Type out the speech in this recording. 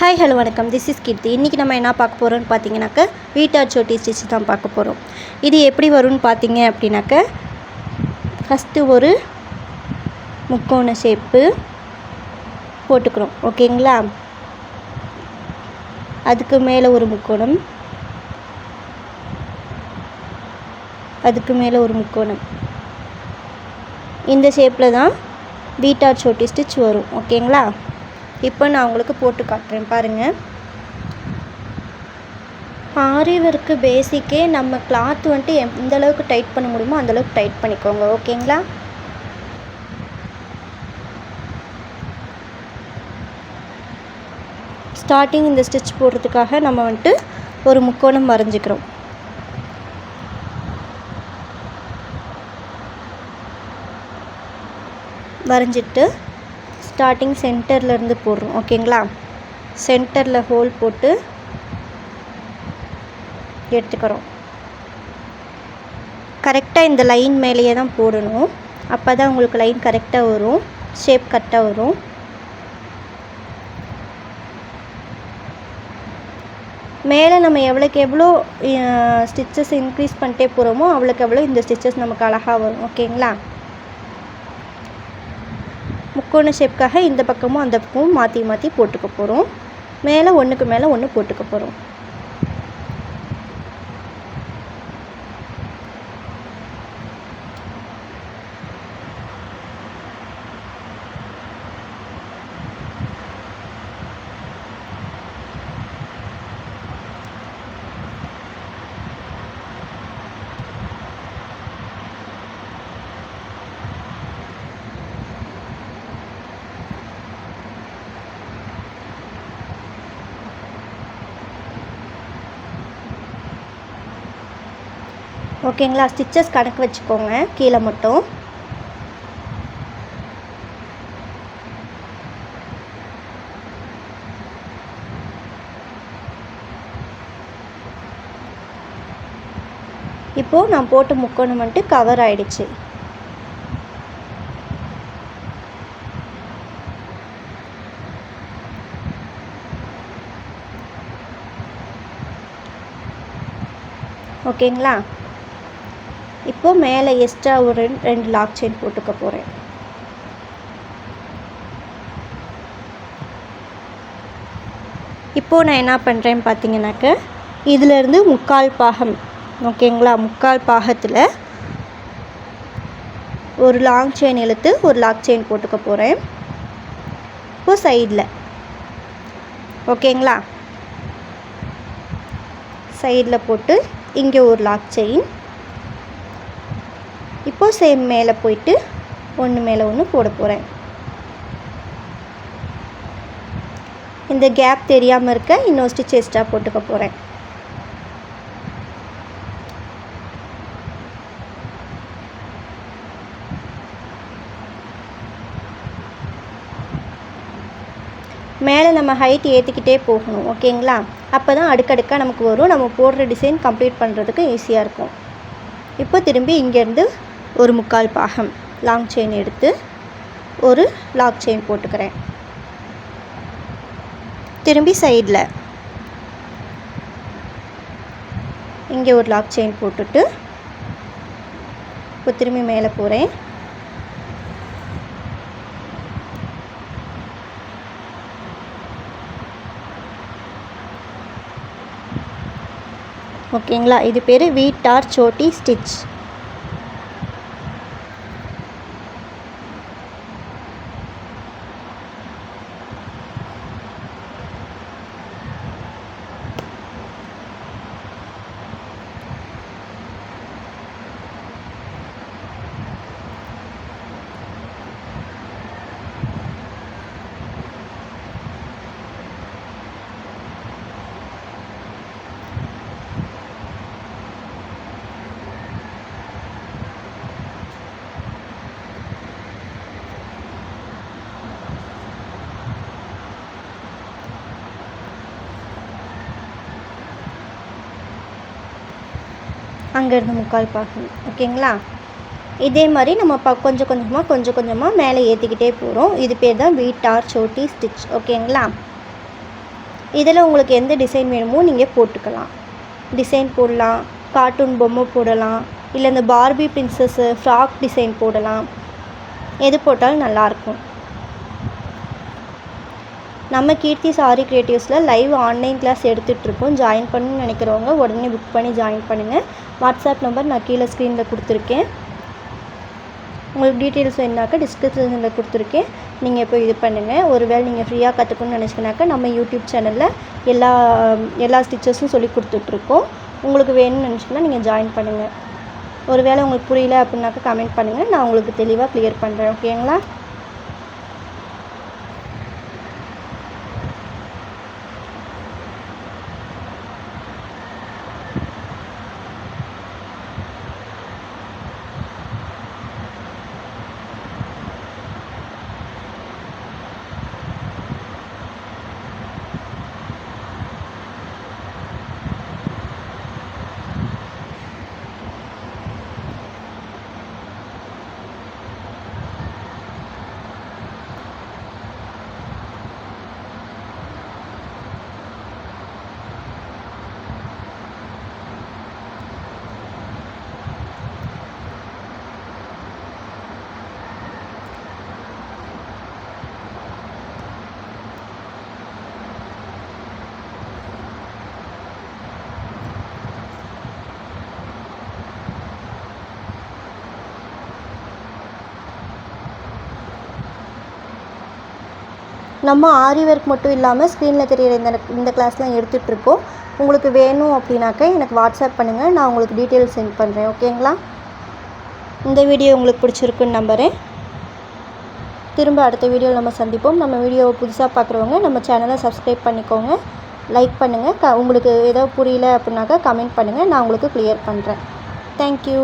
Hi hello வணக்கம். This is கீர்த்தி. இன்றைக்கி நம்ம என்ன பார்க்க போகிறோம்னு பார்த்தீங்கன்னாக்க வீட்டார் சோட்டி ஸ்டிச் தான் பார்க்க போகிறோம். இது எப்படி வரும்னு பார்த்தீங்க அப்படின்னாக்க ஃபஸ்ட்டு ஒரு முக்கோண ஷேப்பு போட்டுக்கிறோம். ஓகேங்களா? அதுக்கு மேலே ஒரு முக்கோணம், அதுக்கு மேலே ஒரு முக்கோணம். இந்த ஷேப்பில் தான் வீட்டார் சோட்டி ஸ்டிச் வரும். ஓகேங்களா? இப்போ நான் உங்களுக்கு போட்டு காட்டுறேன் பாருங்கள். ஆரி ஒர்க்கு பேசிக்கே நம்ம கிளாத் வந்துட்டு எந்த அளவுக்கு டைட் பண்ண முடியுமோ அந்தளவுக்கு டைட் பண்ணிக்கோங்க. ஓகேங்களா? ஸ்டார்டிங் இந்த ஸ்டிச் போடுறதுக்காக நம்ம வந்துட்டு ஒரு முக்கோணம் வரைஞ்சிக்கிறோம். வரைஞ்சிட்டு ஸ்டார்டிங் சென்டர்லேருந்து போடுறோம். ஓகேங்களா? சென்டரில் ஹோல் போட்டு எடுத்துக்கிறோம். கரெக்டாக இந்த லைன் மேலேயே தான் போடணும். அப்போ தான் உங்களுக்கு லைன் கரெக்டாக வரும், ஷேப் கரெக்டாக வரும். மேலே நம்ம எவ்வளோக்கு எவ்வளோ ஸ்டிச்சஸ் இன்க்ரீஸ் பண்ணிட்டே போகிறோமோ அவ்வளோக்கு எவ்வளோ இந்த ஸ்டிச்சஸ் நமக்கு அழகாக வரும். ஓகேங்களா? முக்கோண ஷேப்காக இந்த பக்கமும் அந்த பக்கமும் மாற்றி மாற்றி போட்டுக்க போகிறோம். மேலே ஒன்றுக்கு மேலே ஒன்று போட்டுக்க போகிறோம். ஓகேங்களா? ஸ்டிச்சஸ் கணக்கு வச்சுக்கோங்க கீழே மட்டும். இப்போது நான் போட்ட முக்கோணம் வந்துட்டு கவர் ஆகிடுச்சு. ஓகேங்களா? இப்போது மேலே எக்ஸ்ட்ரா ஒரு ரெண்டு லாக் செயின் போட்டுக்க போகிறேன். இப்போது நான் என்ன பண்ணுறேன்னு பார்த்தீங்கன்னாக்க இதிலேருந்து முக்கால் பாகம். ஓகேங்களா? முக்கால் பாகத்தில் ஒரு லாங் செயின் இழுத்து ஒரு லாக் செயின் போட்டுக்க போகிறேன். இப்போது சைடில். ஓகேங்களா? சைடில் போட்டு இங்கே ஒரு லாக் செயின். இப்போது சேம் மேலே போயிட்டு ஒன்று மேலே ஒன்று போட போகிறேன். இந்த கேப் தெரியாமல் இருக்க இன்னொரு ஸ்டிச் எக்ஸ்ட்ரா போட்டுக்க போகிறேன். மேலே நம்ம ஹைட் ஏற்றிக்கிட்டே போகணும். ஓகேங்களா? அப்போ தான் அடுக்கடுக்காக நமக்கு வரும். நம்ம போடுற டிசைன் கம்ப்ளீட் பண்ணுறதுக்கு ஈஸியாக இருக்கும். இப்போ திரும்பி இங்கேருந்து ஒரு முக்கால் பாகம் லாங் செயின் எடுத்து ஒரு லாக் செயின் போட்டுக்கிறேன். திரும்பி சைடில் இங்கே ஒரு லாக் செயின் போட்டுட்டு இப்போ திரும்பி மேலே போகிறேன். ஓகேங்களா? இது பேர் வீட்டார் சோட்டி ஸ்டிச். அங்கேருந்து முக்கால் பாகம். ஓகேங்களா? இதே மாதிரி நம்ம கொஞ்சம் கொஞ்சமாக மேலே ஏற்றிக்கிட்டே போகிறோம். இது பேர் தான் வீட்டார் சோட்டி ஸ்டிச். ஓகேங்களா? இதில் உங்களுக்கு எந்த டிசைன் வேணுமோ நீங்கள் போட்டுக்கலாம். டிசைன் போடலாம், கார்ட்டூன் பொம்மை போடலாம், இல்லை இந்த பார்பி பிரின்சஸ்ஸு ஃப்ராக் டிசைன் போடலாம். எது போட்டாலும் நல்லாயிருக்கும். நம்ம கீர்த்தி சாரி கிரியேட்டிவ்ஸில் லைவ் ஆன்லைன் கிளாஸ் எடுத்துகிட்ருக்கோம். ஜாயின் பண்ணணும்னு நினைக்கிறவங்க உடனே புக் பண்ணி ஜாயின் பண்ணுங்கள். வாட்ஸ்அப் நம்பர் நான் கீழே ஸ்க்ரீனில் கொடுத்துருக்கேன். உங்களுக்கு டீட்டெயில்ஸ் வேணுனாக்கா டிஸ்கிரிப்ஷனில் கொடுத்துருக்கேன். நீங்கள் இப்போ இது பண்ணுங்கள். ஒருவேளை நீங்கள் ஃப்ரீயாக கற்றுக்கணும்னு நினச்சிங்கனாக்கா நம்ம யூடியூப் சேனலில் எல்லா ஸ்டிச்சஸும் சொல்லி கொடுத்துட்ருக்கோம். உங்களுக்கு வேணும்னு நினச்சிங்கன்னா நீங்கள் ஜாயின் பண்ணுங்கள். ஒருவேளை உங்களுக்கு புரியல அப்படின்னாக்கா கமெண்ட் பண்ணுங்கள். நான் உங்களுக்கு தெளிவாக க்ளியர் பண்ணுறேன். ஓகேங்களா? நம்ம ஆரி ஒர்க் மட்டும் இல்லாமல் ஸ்க்ரீனில் தெரியிற இந்த கிளாஸ்லாம் எடுத்துகிட்ருக்கோம். உங்களுக்கு வேணும் அப்படின்னாக்கா எனக்கு வாட்ஸ்அப் பண்ணுங்கள். நான் உங்களுக்கு டீட்டெயில்ஸ் சென்ட் பண்ணுறேன். ஓகேங்களா? இந்த வீடியோ உங்களுக்கு பிடிச்சிருக்குன்னு நம்புகிறேன். திரும்ப அடுத்த வீடியோவில் நம்ம சந்திப்போம். நம்ம வீடியோவை புதுசாக பார்க்குறவங்க நம்ம சேனலை சப்ஸ்கிரைப் பண்ணிக்கோங்க, லைக் பண்ணுங்கள். உங்களுக்கு ஏதோ புரியல அப்படின்னாக்கா கமெண்ட் பண்ணுங்கள். நான் உங்களுக்கு க்ளியர் பண்ணுறேன். தேங்க்யூ.